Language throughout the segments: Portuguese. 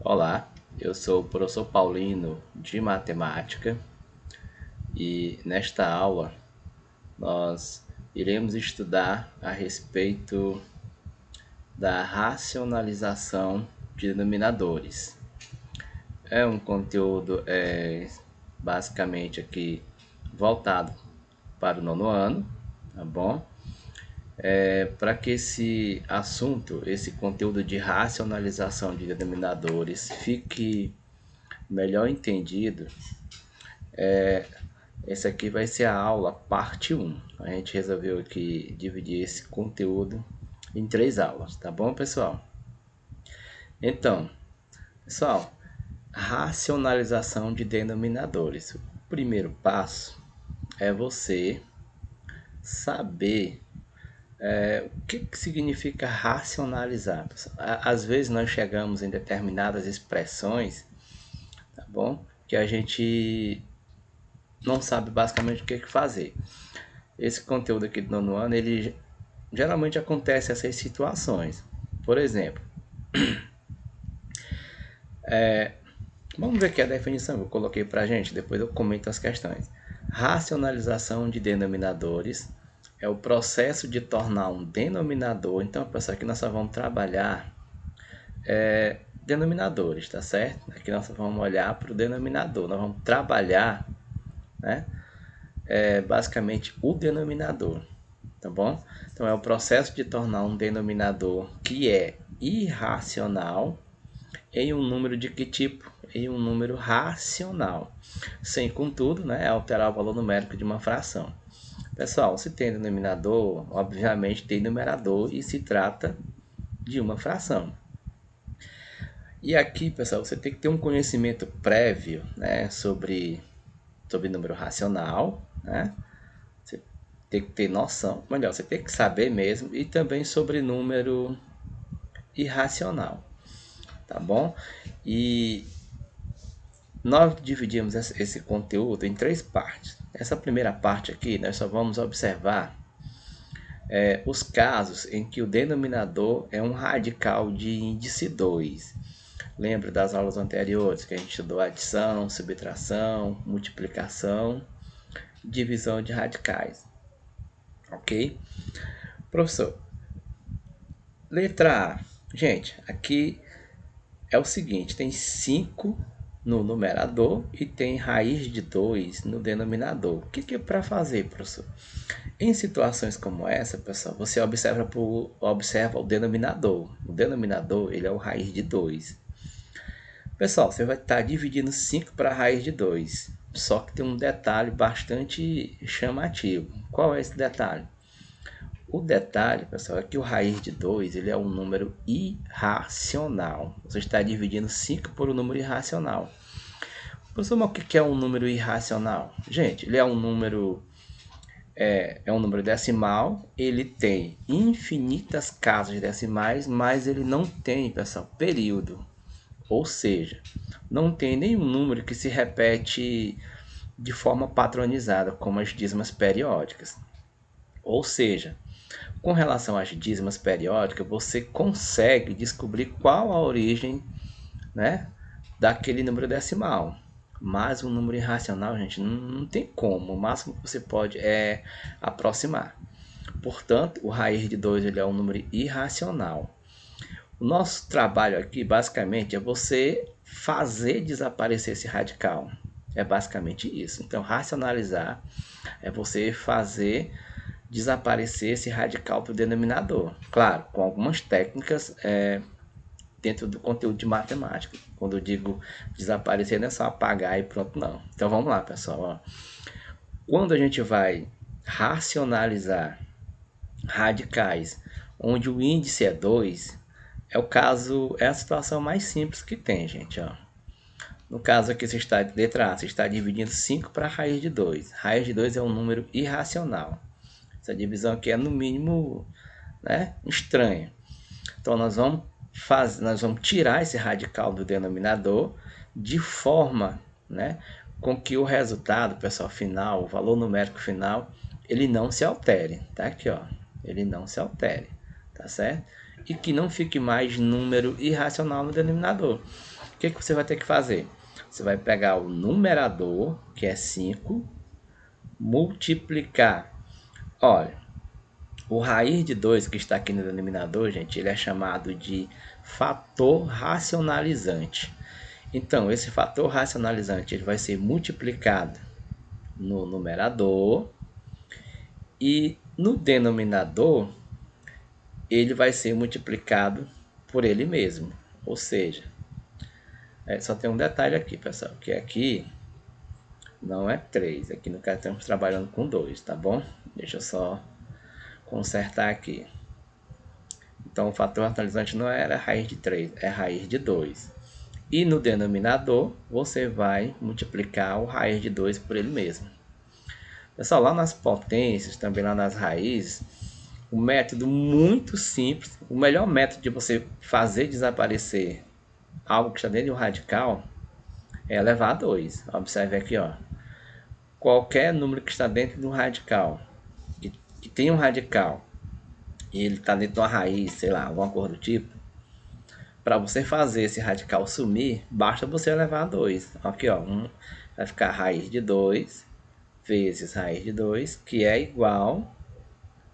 Olá, eu sou o professor Paulino de Matemática e nesta aula nós iremos estudar a respeito da racionalização de denominadores. É um conteúdo basicamente aqui voltado para o nono ano, tá bom? Para que esse assunto, esse conteúdo de racionalização de denominadores fique melhor entendido, esse aqui vai ser a aula parte 1. A gente resolveu aqui dividir esse conteúdo em 3 aulas, tá bom, pessoal? Então, pessoal, racionalização de denominadores. O primeiro passo é você saber o que significa racionalizar. Pessoal. Às vezes nós chegamos em determinadas expressões, tá bom? Que a gente não sabe basicamente o que fazer. Esse conteúdo aqui do nono ano, ele geralmente acontece essas situações. Por exemplo, vamos ver aqui a definição que eu coloquei para a gente, depois eu comento as questões. Racionalização de denominadores é o processo de tornar um denominador. Então, pessoal, aqui nós só vamos trabalhar denominadores, tá certo? Aqui nós vamos olhar para o denominador, nós vamos trabalhar, né? Basicamente o denominador, tá bom? Então é o processo de tornar um denominador que é irracional em um número de que tipo? Em um número racional, sem contudo, né, alterar o valor numérico de uma fração. Pessoal, se tem denominador, obviamente tem numerador e se trata de uma fração. E aqui, pessoal, você tem que ter um conhecimento prévio, né, sobre número racional, né? Você tem que ter noção, melhor, você tem que saber mesmo, e também sobre número irracional, tá bom? E nós dividimos esse conteúdo em 3 partes. Essa primeira parte aqui, nós só vamos observar os casos em que o denominador é um radical de índice 2. Lembra das aulas anteriores que a gente estudou adição, subtração, multiplicação, divisão de radicais. Ok? Professor, letra A. Gente, aqui é o seguinte, tem 5 no numerador e tem raiz de 2 no denominador. O que é para fazer, professor? Em situações como essa, pessoal, você observa o denominador. O denominador ele é o raiz de 2. Pessoal, você vai estar dividindo 5 para a raiz de 2. Só que tem um detalhe bastante chamativo. Qual é esse detalhe? O detalhe, pessoal, é que o raiz de 2 ele é um número irracional. Você está dividindo 5 por um número irracional. Professor, mas o que é um número irracional? Gente, ele é um número decimal, ele tem infinitas casas decimais, mas ele não tem, pessoal, período. Ou seja, não tem nenhum número que se repete de forma padronizada, como as dízimas periódicas. Ou seja, com relação às dízimas periódicas, você consegue descobrir qual a origem, né, daquele número decimal. Mas um número irracional, gente, não tem como. O máximo que você pode é aproximar. Portanto, o raiz de 2 ele é um número irracional. O nosso trabalho aqui, basicamente, é você fazer desaparecer esse radical. É basicamente isso. Então, racionalizar é você fazer desaparecer esse radical para o denominador. Claro, com algumas técnicas dentro do conteúdo de matemática. Quando eu digo desaparecer, não é só apagar e pronto, não. Então, vamos lá, pessoal. Ó. Quando a gente vai racionalizar radicais onde o índice é 2, é a situação mais simples que tem, gente. Ó. No caso aqui, letra A, você está dividindo 5 para a raiz de 2. Raiz de 2 é um número irracional. Essa divisão aqui é, no mínimo, né, estranha. Então, nós vamos tirar esse radical do denominador de forma, né, com que o resultado, pessoal, final, o valor numérico final, ele não se altere. Tá aqui, ó. Ele não se altere, tá certo? E que não fique mais número irracional no denominador. O que você vai ter que fazer? Você vai pegar o numerador, que é 5, multiplicar. Olha, o raiz de 2 que está aqui no denominador, gente, ele é chamado de fator racionalizante. Então, esse fator racionalizante ele vai ser multiplicado no numerador e no denominador ele vai ser multiplicado por ele mesmo. Ou seja, só tem um detalhe aqui, pessoal, que aqui não é 3. Aqui no caso estamos trabalhando com 2, tá bom? Deixa eu só consertar aqui. Então, o fator racionalizante não era raiz de 3, é raiz de 2. E no denominador, você vai multiplicar o raiz de 2 por ele mesmo. Pessoal, lá nas potências, também lá nas raízes, um método muito simples, o melhor método de você fazer desaparecer algo que está dentro de um radical é elevar a 2. Observe aqui, ó. Qualquer número que está dentro de um radical, que tem um radical, e ele está dentro de uma raiz, sei lá, alguma coisa do tipo, para você fazer esse radical sumir, basta você elevar a 2. Aqui, ó, vai ficar raiz de 2 vezes raiz de 2, que é igual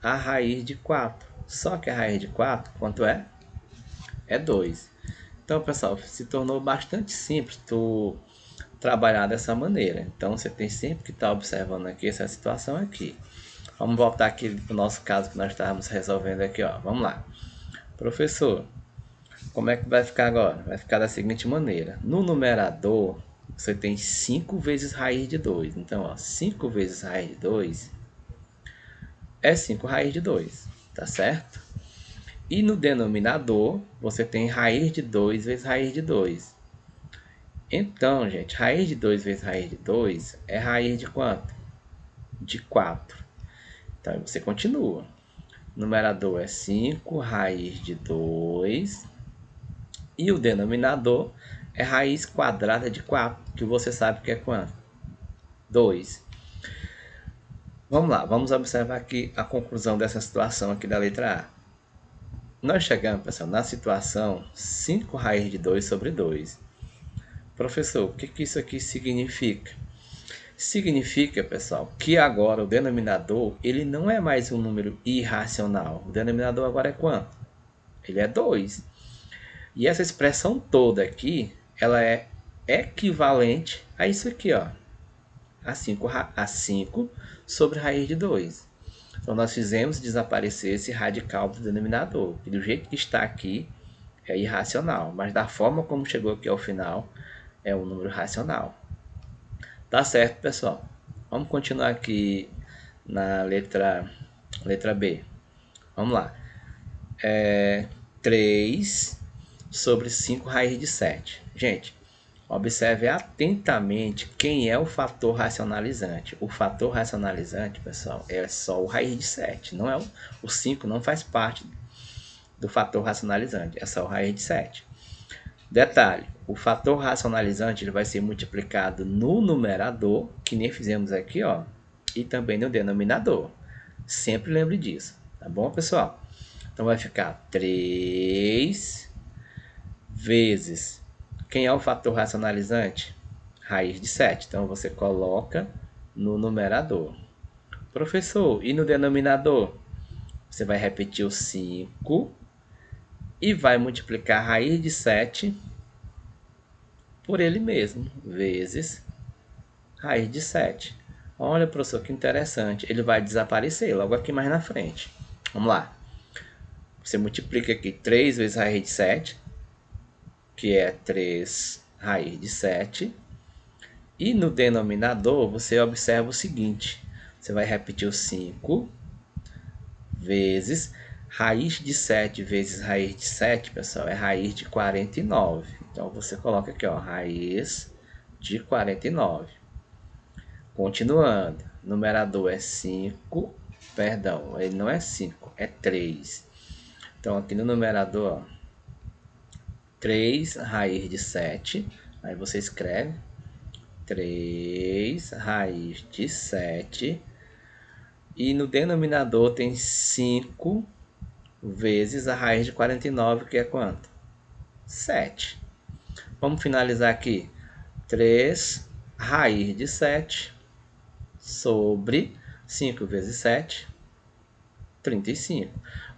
a raiz de 4. Só que a raiz de 4, quanto é? É 2. Então, pessoal, se tornou bastante simples tu trabalhar dessa maneira. Então, você tem sempre que estar observando aqui essa situação aqui. Vamos voltar aqui para o nosso caso que nós estávamos resolvendo aqui, ó. Vamos lá. Professor, como é que vai ficar agora? Vai ficar da seguinte maneira. No numerador, você tem 5 vezes raiz de 2. Então, ó, 5 vezes raiz de 2 é 5 raiz de 2, tá certo? E no denominador, você tem raiz de 2 vezes raiz de 2. Então, gente, raiz de 2 vezes raiz de 2 é raiz de quanto? De 4. Então, você continua. Numerador é 5 raiz de 2. E o denominador é raiz quadrada de 4, que você sabe que é quanto? 2. Vamos lá, vamos observar aqui a conclusão dessa situação aqui da letra A. Nós chegamos, pessoal, na situação 5 raiz de 2 sobre 2. Professor, o que isso aqui significa? Significa, pessoal, que agora o denominador ele não é mais um número irracional. O denominador agora é quanto? Ele é 2. E essa expressão toda aqui, ela é equivalente a isso aqui, ó. A 5 sobre raiz de 2. Então, nós fizemos desaparecer esse radical do denominador, que do jeito que está aqui é irracional, mas da forma como chegou aqui ao final, é um número racional. Tá certo, pessoal. Vamos continuar aqui na letra B. Vamos lá. 3 sobre 5 raiz de 7. Gente, observe atentamente quem é o fator racionalizante. O fator racionalizante, pessoal, é só o raiz de 7. Não é o 5 não faz parte do fator racionalizante, é só o raiz de 7. Detalhe, o fator racionalizante ele vai ser multiplicado no numerador, que nem fizemos aqui, ó, e também no denominador. Sempre lembre disso, tá bom, pessoal? Então vai ficar 3 vezes... Quem é o fator racionalizante? Raiz de 7. Então você coloca no numerador. Professor, e no denominador? Você vai repetir o 5 e vai multiplicar a raiz de 7 por ele mesmo, vezes raiz de 7. Olha, professor, que interessante. Ele vai desaparecer logo aqui mais na frente. Vamos lá. Você multiplica aqui 3 vezes raiz de 7, que é 3 raiz de 7. E no denominador, você observa o seguinte. Você vai repetir o 5 vezes raiz de 7 vezes raiz de 7, pessoal, é raiz de 49. Então, você coloca aqui, ó, raiz de 49. Continuando, numerador é 5, perdão, ele não é 5, é 3. Então, aqui no numerador, ó, 3 raiz de 7, aí você escreve 3 raiz de 7. E no denominador tem 5 vezes a raiz de 49, que é quanto? 7. Vamos finalizar aqui. 3 raiz de 7 sobre 5 vezes 7, 35.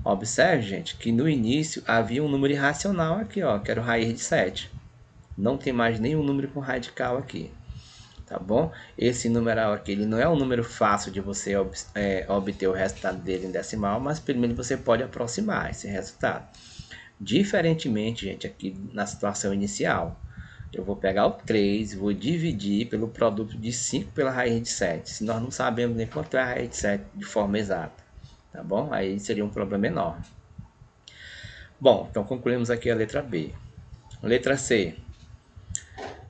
Observe, gente, que no início havia um número irracional aqui, ó, que era o raiz de 7. Não tem mais nenhum número com radical aqui, tá bom? Esse numeral aqui, ele não é um número fácil de você obter o resultado dele em decimal, mas pelo menos você pode aproximar esse resultado. Diferentemente, gente, aqui na situação inicial, eu vou pegar o 3 e vou dividir pelo produto de 5 pela raiz de 7. Se nós não sabemos nem quanto é a raiz de 7 de forma exata, tá bom? Aí seria um problema enorme. Bom, então concluímos aqui a letra B. Letra C.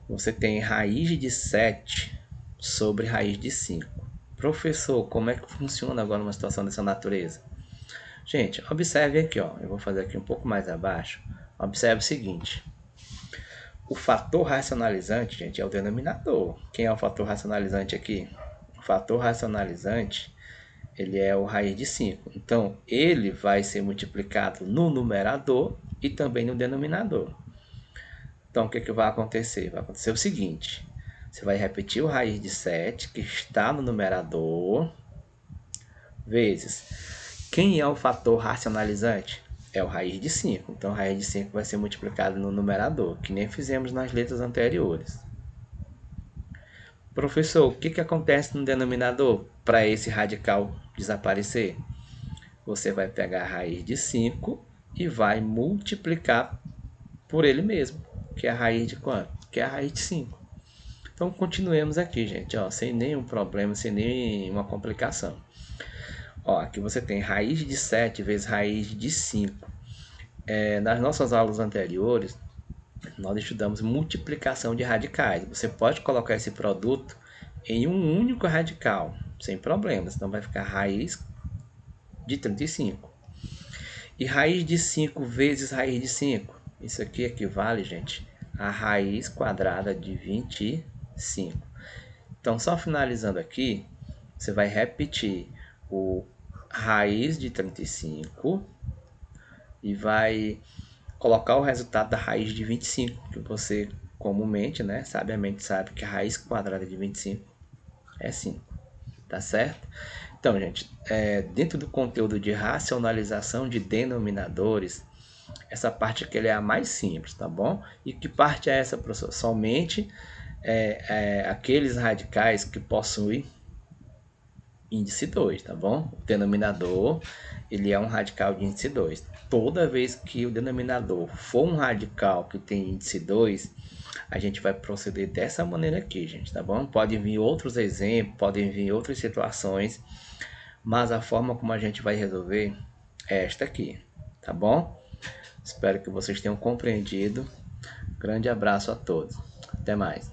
Você tem raiz de 7 sobre raiz de 5. Professor, como é que funciona agora uma situação dessa natureza? Gente, observe aqui, ó. Eu vou fazer aqui um pouco mais abaixo. Observe o seguinte. O fator racionalizante, gente, é o denominador. Quem é o fator racionalizante aqui? O fator racionalizante, ele é o raiz de 5. Então, ele vai ser multiplicado no numerador e também no denominador. Então, o que vai acontecer? Vai acontecer o seguinte. Você vai repetir o raiz de 7, que está no numerador, vezes. Quem é o fator racionalizante? É o raiz de 5. Então, a raiz de 5 vai ser multiplicado no numerador, que nem fizemos nas letras anteriores. Professor, o que acontece no denominador para esse radical desaparecer? Você vai pegar a raiz de 5 e vai multiplicar por ele mesmo, que é a raiz de quanto? Que é a raiz de 5. Então, continuemos aqui, gente, ó, sem nenhum problema, sem nenhuma complicação. Ó, aqui você tem raiz de 7 vezes raiz de 5. Nas nossas aulas anteriores, nós estudamos multiplicação de radicais. Você pode colocar esse produto em um único radical, sem problemas. Então vai ficar raiz de 35. E raiz de 5 vezes raiz de 5. Isso aqui equivale, gente, a raiz quadrada de 25. Então, só finalizando aqui, você vai repetir o raiz de 35 e vai colocar o resultado da raiz de 25, que você comumente, né, sabiamente sabe que a raiz quadrada de 25 é 5, tá certo? Então, gente, dentro do conteúdo de racionalização de denominadores, essa parte aqui é a mais simples, tá bom? E que parte é essa, professor? Somente aqueles radicais que possuem índice 2, tá bom? O denominador, ele é um radical de índice 2. Toda vez que o denominador for um radical que tem índice 2, a gente vai proceder dessa maneira aqui, gente, tá bom? Podem vir outros exemplos, podem vir outras situações, mas a forma como a gente vai resolver é esta aqui, tá bom? Espero que vocês tenham compreendido. Grande abraço a todos. Até mais.